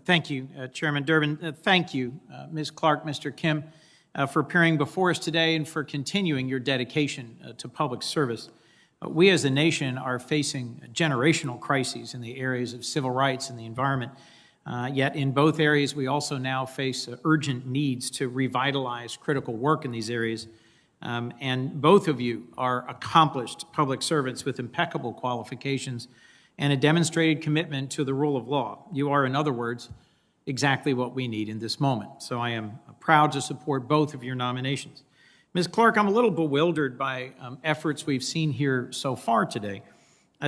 Thank you, Chairman Durbin. Thank you, Ms. Clarke, Mr. Kim, for appearing before us today and for continuing your dedication to public service. We as a nation are facing generational crises in the areas of civil rights and the environment. Yet in both areas, we also now face urgent needs to revitalize critical work in these areas. And both of you are accomplished public servants with impeccable qualifications and a demonstrated commitment to the rule of law. You are, in other words, exactly what we need in this moment. So I am proud to support both of your nominations. Ms. Clarke, I'm a little bewildered by efforts we've seen here so far today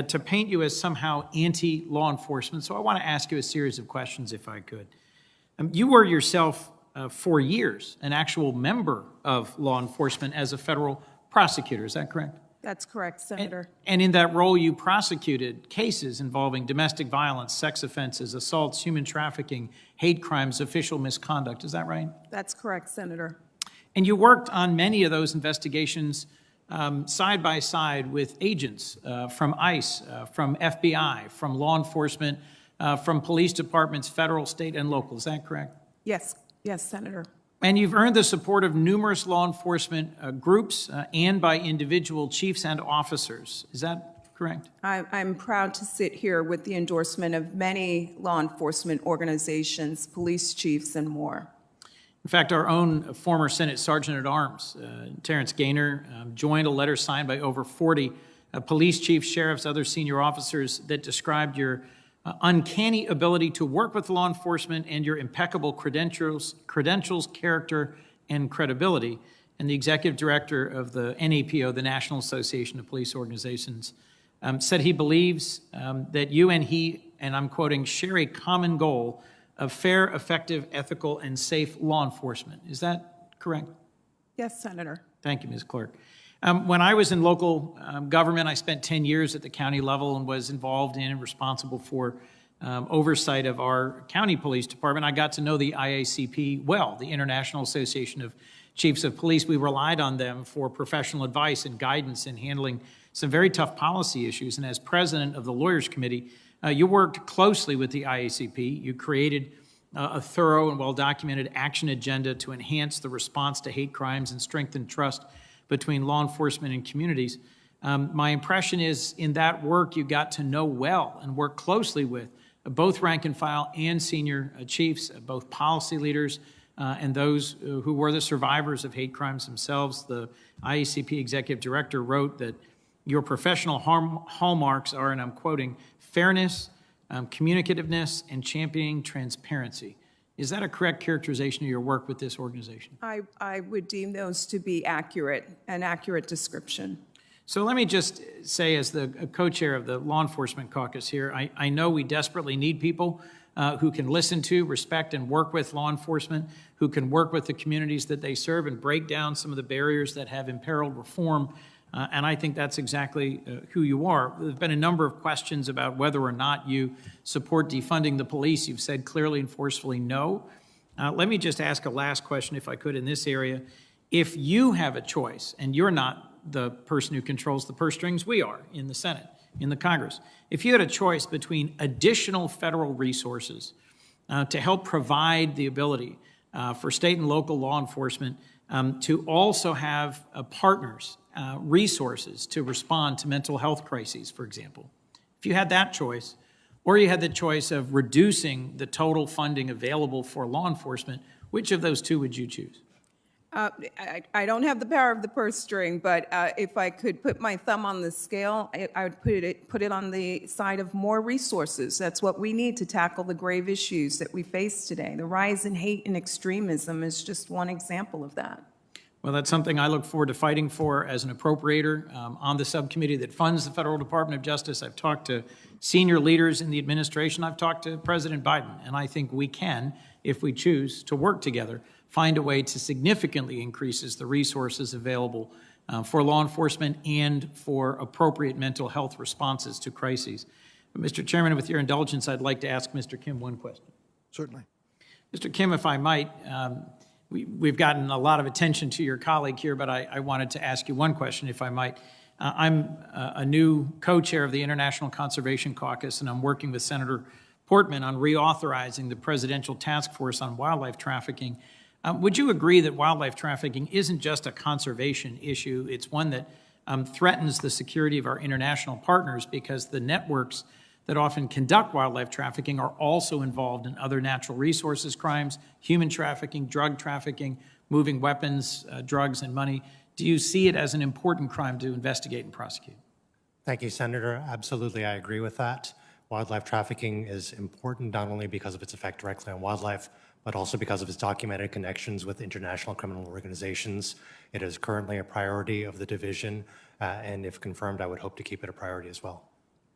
to paint you as somehow anti-law enforcement. So I want to ask you a series of questions, if I could. You were yourself, for years, an actual member of law enforcement as a federal prosecutor. Is that correct? That's correct, Senator. And in that role, you prosecuted cases involving domestic violence, sex offenses, assaults, human trafficking, hate crimes, official misconduct. Is that right? That's correct, Senator. And you worked on many of those investigations side by side with agents from ICE, from FBI, from law enforcement, from police departments, federal, state, and local. Is that correct? Yes, Senator. And you've earned the support of numerous law enforcement groups and by individual chiefs and officers. Is that correct? I'm proud to sit here with the endorsement of many law enforcement organizations, police chiefs, and more. In fact, our own former Senate Sergeant-at-Arms, Terrence Gaynor, joined a letter signed by over 40 police chiefs, sheriffs, other senior officers that described your uncanny ability to work with law enforcement and your impeccable credentials, character, and credibility. And the executive director of the NAPO, the National Association of Police Organizations, said he believes that you and he, and I'm quoting, share a common goal of fair, effective, ethical, and safe law enforcement. Is that correct? Yes, Senator. Thank you, Ms. Clarke. When I was in local government, I spent 10 years at the county level and was involved in and responsible for oversight of our county police department. I got to know the IACP well, the International Association of Chiefs of Police. We relied on them for professional advice and guidance in handling some very tough policy issues. And as president of the Lawyers Committee, you worked closely with the IACP. You created a thorough and well-documented action agenda to enhance the response to hate crimes and strengthen trust between law enforcement and communities. My impression is in that work you got to know well and work closely with both rank and file and senior chiefs, both policy leaders and those who were the survivors of hate crimes themselves. The IACP executive director wrote that your professional hallmarks are, and I'm quoting, fairness, communicativeness, and championing transparency. Is that a correct characterization of your work with this organization? I would deem those to be accurate, an accurate description. So let me just say, as the co-chair of the Law Enforcement Caucus here, I know we desperately need people who can listen to, respect, and work with law enforcement, who can work with the communities that they serve and break down some of the barriers that have imperiled reform. And I think that's exactly who you are. There have been a number of questions about whether or not you support defunding the police. You've said clearly and forcefully no. Let me just ask a last question, if I could, in this area. If you have a choice, and you're not the person who controls the purse strings, we are in the Senate, in the Congress. If you had a choice between additional federal resources to help provide the ability for state and local law enforcement to also have partners, resources to respond to mental health crises, for example. If you had that choice, or you had the choice of reducing the total funding available for law enforcement, which of those two would you choose? I don't have the power of the purse string, but if I could put my thumb on the scale, I would put it on the side of more resources. That's what we need to tackle the grave issues that we face today. The rise in hate and extremism is just one example of that. Well, that's something I look forward to fighting for as an appropriator on the subcommittee that funds the Federal Department of Justice. I've talked to senior leaders in the administration. I've talked to President Biden, and I think we can, if we choose to work together, find a way to significantly increase the resources available for law enforcement and for appropriate mental health responses to crises. But Mr. Chairman, with your indulgence, I'd like to ask Mr. Kim one question. Certainly. Mr. Kim, if I might, we've gotten a lot of attention to your colleague here, but I wanted to ask you one question, if I might. I'm a new co-chair of the International Conservation Caucus, and I'm working with Senator Portman on reauthorizing the Presidential Task Force on Wildlife Trafficking. Would you agree that wildlife trafficking isn't just a conservation issue? It's one that threatens the security of our international partners because the networks that often conduct wildlife trafficking are also involved in other natural resources crimes, human trafficking, drug trafficking, moving weapons, drugs, and money. Do you see it as an important crime to investigate and prosecute? Thank you, Senator. Absolutely, I agree with that. Wildlife trafficking is important not only because of its effect directly on wildlife, but also because of its documented connections with international criminal organizations. It is currently a priority of the division, and if confirmed, I would hope to keep it a priority as well.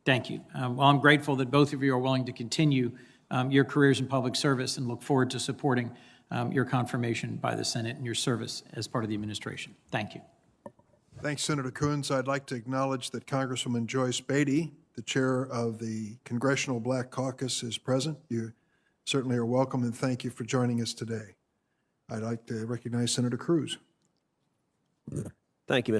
Thank you. Well, I'm grateful that both of you are willing to continue your careers in public service and look forward to supporting your confirmation by the Senate and your service as part of the administration. Thank you. Thanks, Senator Coons. I'd like to acknowledge that Congresswoman Joyce Beatty, the chair of the Congressional Black Caucus, is present. You certainly are welcome, and thank you for joining us today. I'd like to recognize Senator Cruz. Thank you, Mr.